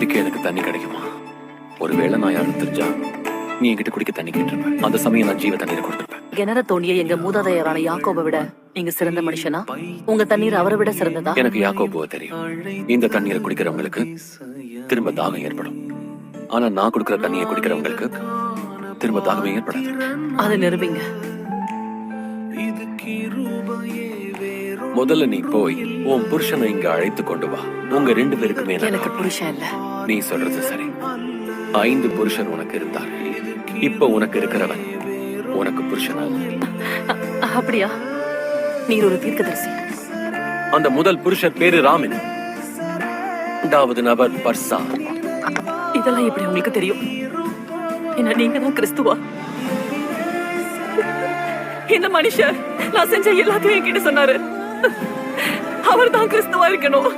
குடிக்க எனக்கு தண்ணி கிடைக்குமா? ஒருவேளை நான் யாரும் தெரிஞ்சா நீ என்கிட்ட குடிக்க தண்ணி கேட்டிருப்பேன். அந்த சமயம் நான் ஜீவ தண்ணீரை கொடுத்திருப்பேன். கிணற தோண்டிய எங்க மூதாதையரான யாக்கோபை விட நீங்க சிறந்த மனுஷனா? உங்க தண்ணீர் அவரை விட சிறந்ததா? எனக்கு யாக்கோபுவை தெரியும். இந்த தண்ணீரை குடிக்கிறவங்களுக்கு திரும்ப தாகம் ஏற்படும். ஆனா நான் கொடுக்கிற தண்ணியை குடிக்கிறவங்களுக்கு திரும்ப தாகமே ஏற்படாது. அது நிரூபிங்க. முதல்ல நீ போய் உன் புருஷனை இங்க அழைத்து கொண்டு வா. உங்க 2 பேருக்குமே எனக்கு புருஷன் இல்ல. நீ சொல்றது சரி. 5 புருஷன் உனக்கு இருந்தார். இப்ப உனக்கு இருக்கிறவன் உனக்கு புருஷனா? அப்படியா? நீர் ஒரு தீர்க்கதரிசி. அந்த முதல் புருஷர் பேரு ராமன். 2வது நபர் பர்சா. இதெல்லாம் எப்படி உங்களுக்கு தெரியும்? என்ன நீங்க தான் கிறிஸ்துவா? இந்த மனுஷர் நான் செஞ்ச எல்லாத்தையும் என்கிட்ட சொன்னாரு. அவர் தான் கிறிஸ்துவா இருக்கணும்.